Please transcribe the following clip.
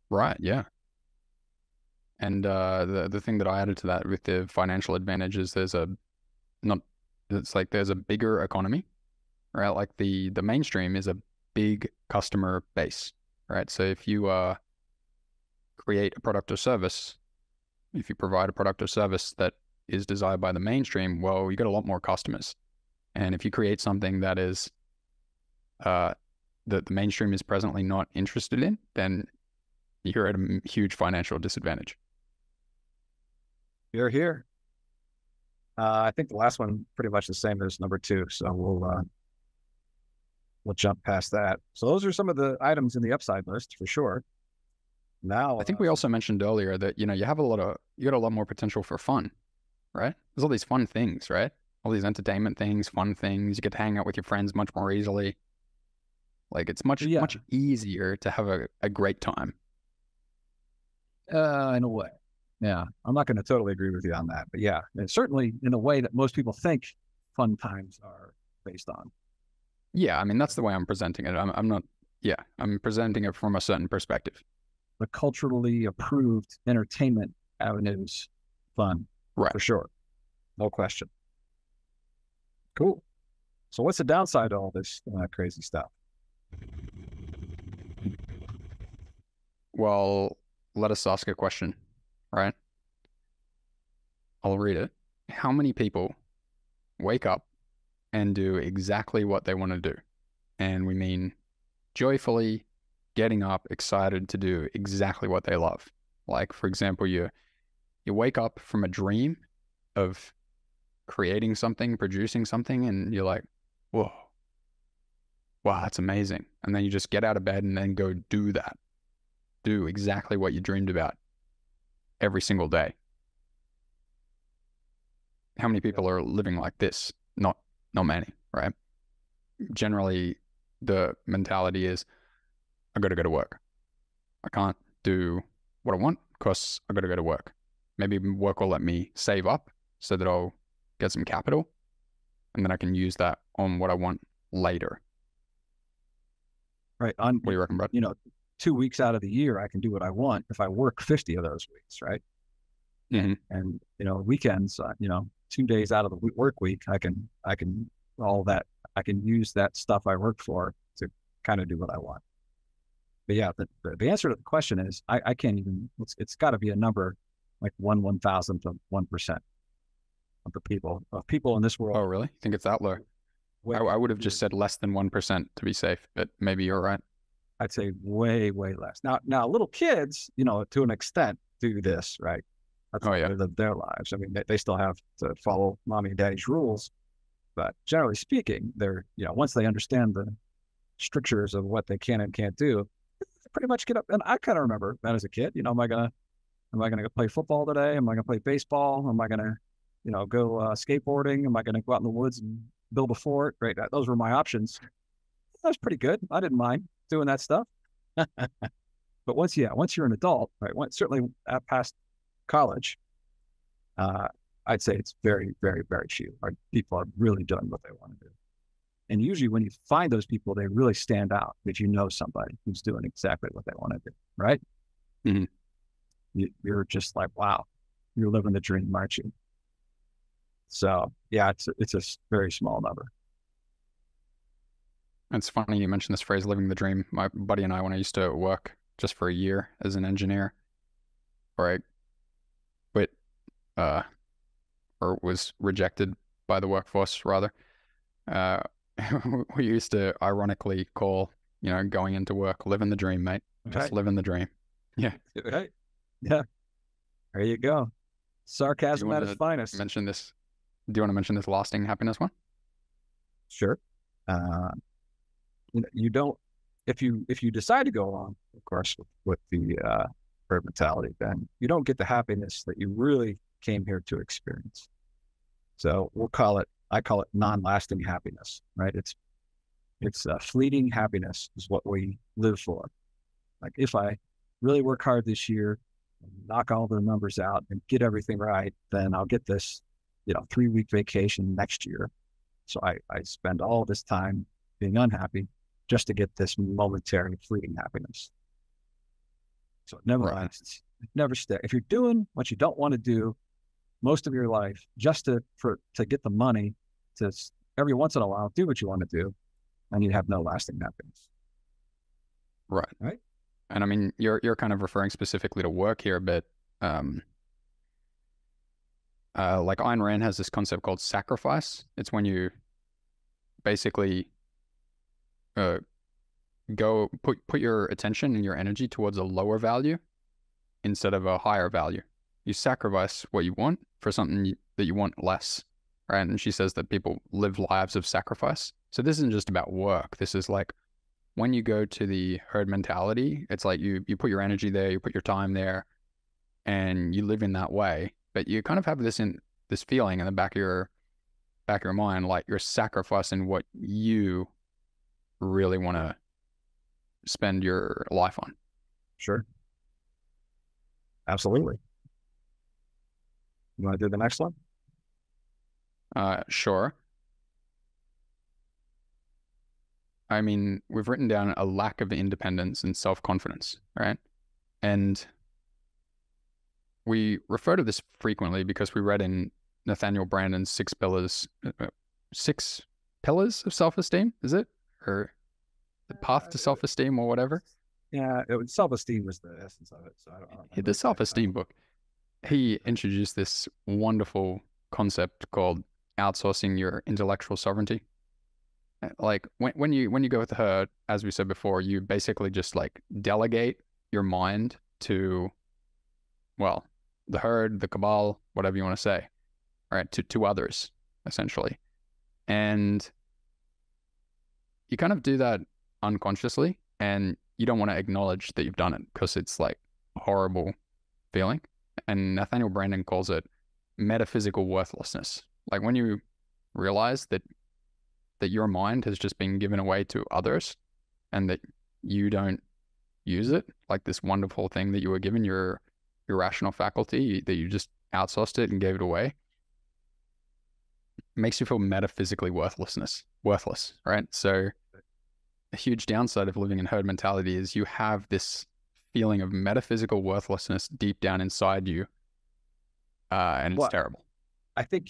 Right. Yeah. And the thing that I added to that with the financial advantage is not it's like there's a bigger economy, right? Like the mainstream is a big customer base, right? So if you create a product or service, if you provide a product or service that is desired by the mainstream, well, you get a lot more customers. And if you create something that is uh, that the mainstream is presently not interested in, then you're at a huge financial disadvantage. You're here. I think the last one pretty much the same as number two, so we'll jump past that. So those are some of the items in the upside list for sure. Now, I think we also mentioned earlier that, you got a lot more potential for fun, right? There's all these fun things, right? All these entertainment things, fun things. You get to hang out with your friends much more easily. Like it's yeah, much easier to have a great time. in a way, yeah. I'm not going to totally agree with you on that, but yeah, and certainly in a way that most people think fun times are based on. Yeah, I mean that's the way I'm presenting it. I'm not. Yeah, I'm presenting it from a certain perspective. The culturally approved entertainment avenues, fun Right. for sure, no question. Cool. So what's the downside to all this crazy stuff? Well, let us ask a question, right? I'll read it. How many people wake up and do exactly what they want to do? And we mean joyfully getting up, excited to do exactly what they love. Like, for example, you wake up from a dream of creating something, producing something, and you're like, whoa, wow, that's amazing. And then you just get out of bed and then go do that. Do exactly what you dreamed about every single day. How many people are living like this? Not many, right? Generally, the mentality is, I got to go to work. I can't do what I want because I got to go to work. Maybe work will let me save up so that I'll get some capital and then I can use that on what I want later. Right. On, What do you reckon, bud? 2 weeks out of the year, I can do what I want if I work 50 of those weeks, right? Mm-hmm. And weekends, 2 days out of the work week, I can all that I can use that stuff I work for to kind of do what I want. But yeah, the answer to the question is I can't even. It's got to be a number like 1/1000th of 1% of the people in this world. Oh, really? You think it's that low? I would have just said less than 1% to be safe, but maybe you're right. I'd say way less. Now little kids, to an extent, do this, right? That's Oh, how yeah. they live their lives. I mean, they still have to follow mommy and daddy's rules, but generally speaking, they're once they understand the strictures of what they can and can't do, they pretty much get up. And I kind of remember that as a kid. Am I gonna go play football today? Am I gonna play baseball? Am I gonna go skateboarding? Am I gonna go out in the woods and build a fort? Right, those were my options. That was pretty good. I didn't mind doing that stuff. But once you're an adult, right? Certainly past college, I'd say it's very, very, very few. Right? People are really doing what they want to do. And usually when you find those people, they really stand out because you know somebody who's doing exactly what they want to do, right? Mm-hmm. You're just like, wow, you're living the dream, aren't you? So yeah, it's a very small number. It's funny you mentioned this phrase, living the dream. My buddy and I, when I used to work just for a year as an engineer, or I quit, or was rejected by the workforce rather, uh, we used to ironically call, going into work, living the dream, mate. Just living the dream. Yeah. Right. Yeah. There you go. Sarcasm at its finest. Mention this? Do you want to mention this lasting happiness one? Sure. You don't, if you decide to go along, of course, with the herd mentality, then you don't get the happiness that you really came here to experience. So I call it non-lasting happiness, right? It's fleeting happiness is what we live for. Like if I really work hard this year, knock all the numbers out and get everything right, then I'll get this, 3-week vacation next year. So I spend all this time being unhappy just to get this momentary fleeting happiness. So it never Right. lasts. It never sticks. If you're doing what you don't want to do most of your life just to get the money to every once in a while do what you want to do, and you have no lasting happiness. Right. Right. And I mean, you're kind of referring specifically to work here, but like Ayn Rand has this concept called sacrifice. It's when you basically go put your attention and your energy towards a lower value instead of a higher value. You sacrifice what you want for something that you want less, right? And she says that people live lives of sacrifice. So this isn't just about work. This is like when you go to the herd mentality, it's like you put your energy there, you put your time there, and you live in that way. But you kind of have this feeling in the back of your mind, like you're sacrificing what you really want to spend your life on. Sure. Absolutely. You want to do the next one? Sure. I mean, we've written down a lack of independence and self-confidence, right? And we refer to this frequently because we read in Nathaniel Brandon's six pillars of self-esteem, is it? Or the path to self-esteem or whatever? Yeah, self-esteem was the essence of it. So I don't The self-esteem book. He introduced this wonderful concept called outsourcing your intellectual sovereignty. Like when you go with her, as we said before, you basically just like delegate your mind to, well, the herd, the cabal, whatever you want to say, right? To others, essentially. And you kind of do that unconsciously, and you don't want to acknowledge that you've done it because it's like a horrible feeling. And Nathaniel Brandon calls it metaphysical worthlessness. Like when you realize that your mind has just been given away to others and that you don't use it, like this wonderful thing that you were given, your rational faculty, that you just outsourced it and gave it away, it makes you feel metaphysically worthless, right? So a huge downside of living in herd mentality is you have this feeling of metaphysical worthlessness deep down inside you, and it's terrible. I think